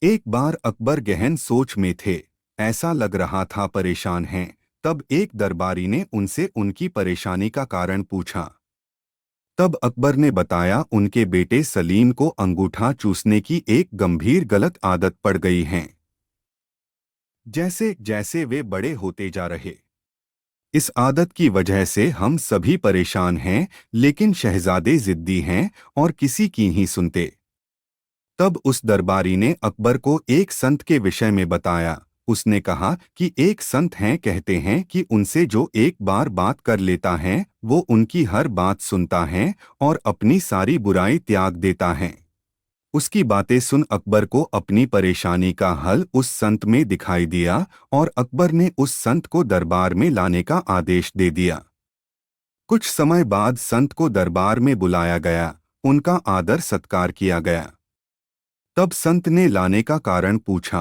एक बार अकबर गहन सोच में थे। ऐसा लग रहा था परेशान हैं। तब एक दरबारी ने उनसे उनकी परेशानी का कारण पूछा। तब अकबर ने बताया उनके बेटे सलीम को अंगूठा चूसने की एक गंभीर गलत आदत पड़ गई है। जैसे जैसे वे बड़े होते जा रहे, इस आदत की वजह से हम सभी परेशान हैं, लेकिन शहजादे जिद्दी हैं और किसी की नहीं सुनते। तब उस दरबारी ने अकबर को एक संत के विषय में बताया। उसने कहा कि एक संत हैं, कहते हैं कि उनसे जो एक बार बात कर लेता है वो उनकी हर बात सुनता है और अपनी सारी बुराई त्याग देता है। उसकी बातें सुन अकबर को अपनी परेशानी का हल उस संत में दिखाई दिया और अकबर ने उस संत को दरबार में लाने का आदेश दे दिया। कुछ समय बाद संत को दरबार में बुलाया गया। उनका आदर सत्कार किया गया। तब संत ने लाने का कारण पूछा।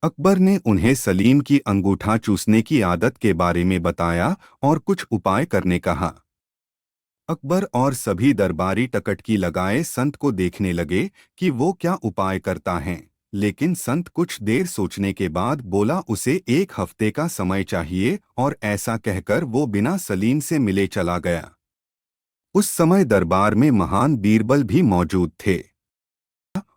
अकबर ने उन्हें सलीम की अंगूठा चूसने की आदत के बारे में बताया और कुछ उपाय करने कहा। अकबर और सभी दरबारी टकटकी लगाए संत को देखने लगे कि वो क्या उपाय करता है। लेकिन संत कुछ देर सोचने के बाद बोला उसे 1 हफ्ते का समय चाहिए, और ऐसा कहकर वो बिना सलीम से मिले चला गया। उस समय दरबार में महान बीरबल भी मौजूद थे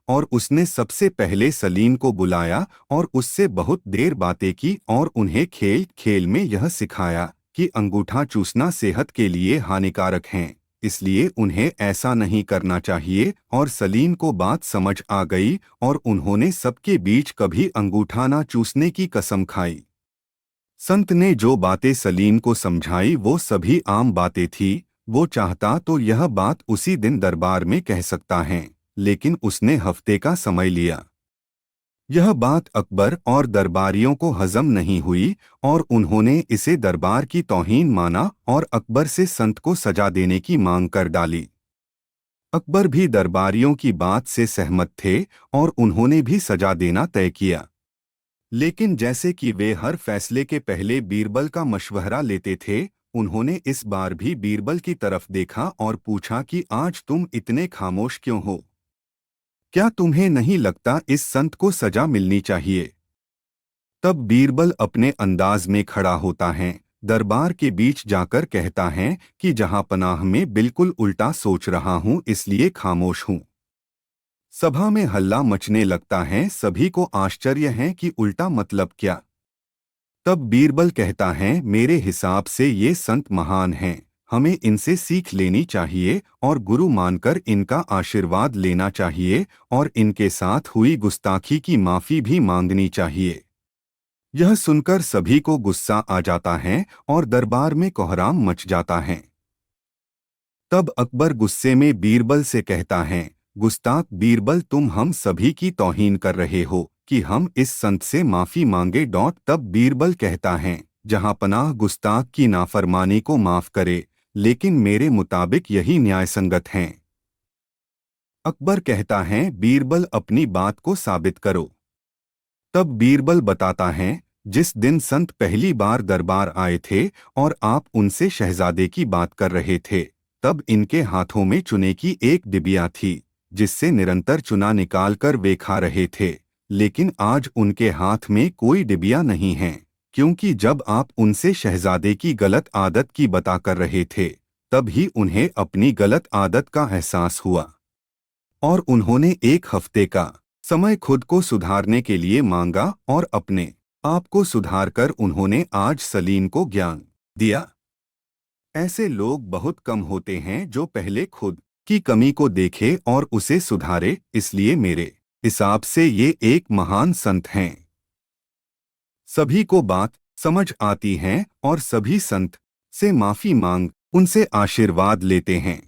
और उसने सबसे पहले सलीम को बुलाया और उससे बहुत देर बातें की और उन्हें खेल खेल में यह सिखाया कि अंगूठा चूसना सेहत के लिए हानिकारक है, इसलिए उन्हें ऐसा नहीं करना चाहिए। और सलीम को बात समझ आ गई और उन्होंने सबके बीच कभी अंगूठा ना चूसने की कसम खाई। संत ने जो बातें सलीम को समझाई वो सभी आम बातें थी। वो चाहता तो यह बात उसी दिन दरबार में कह सकता है, लेकिन उसने हफ्ते का समय लिया। यह बात अकबर और दरबारियों को हजम नहीं हुई और उन्होंने इसे दरबार की तौहीन माना और अकबर से संत को सजा देने की मांग कर डाली। अकबर भी दरबारियों की बात से सहमत थे और उन्होंने भी सजा देना तय किया। लेकिन जैसे कि वे हर फैसले के पहले बीरबल का मशवरा लेते थे, उन्होंने इस बार भी बीरबल की तरफ देखा और पूछा कि आज तुम इतने खामोश क्यों हो? क्या तुम्हें नहीं लगता इस संत को सजा मिलनी चाहिए? तब बीरबल अपने अंदाज में खड़ा होता है, दरबार के बीच जाकर कहता है कि जहां पनाह में बिल्कुल उल्टा सोच रहा हूं, इसलिए खामोश हूं। सभा में हल्ला मचने लगता है। सभी को आश्चर्य है कि उल्टा मतलब क्या। तब बीरबल कहता है, मेरे हिसाब से ये संत महान हैं, हमें इनसे सीख लेनी चाहिए और गुरु मानकर इनका आशीर्वाद लेना चाहिए और इनके साथ हुई गुस्ताखी की माफी भी मांगनी चाहिए। यह सुनकर सभी को गुस्सा आ जाता है और दरबार में कोहराम मच जाता है। तब अकबर गुस्से में बीरबल से कहता है, गुस्ताख बीरबल, तुम हम सभी की तौहीन कर रहे हो कि हम इस संत से माफी मांगे। तब बीरबल कहता है, जहां पनाह गुस्ताख की नाफरमानी को माफ करे, लेकिन मेरे मुताबिक यही न्यायसंगत है। अकबर कहता है, बीरबल अपनी बात को साबित करो। तब बीरबल बताता है, जिस दिन संत पहली बार दरबार आए थे और आप उनसे शहजादे की बात कर रहे थे, तब इनके हाथों में चुने की एक डिबिया थी, जिससे निरंतर चुना निकालकर वे खा रहे थे। लेकिन आज उनके हाथ में कोई डिबिया नहीं है, क्योंकि जब आप उनसे शहजादे की गलत आदत की बता कर रहे थे, तब ही उन्हें अपनी गलत आदत का एहसास हुआ और उन्होंने 1 हफ्ते का समय खुद को सुधारने के लिए मांगा और अपने आप को सुधारकर उन्होंने आज सलीम को ज्ञान दिया। ऐसे लोग बहुत कम होते हैं जो पहले खुद की कमी को देखे और उसे सुधारे, इसलिए मेरे हिसाब से ये एक महान संत हैं। सभी को बात समझ आती है और सभी संत से माफी मांग उनसे आशीर्वाद लेते हैं।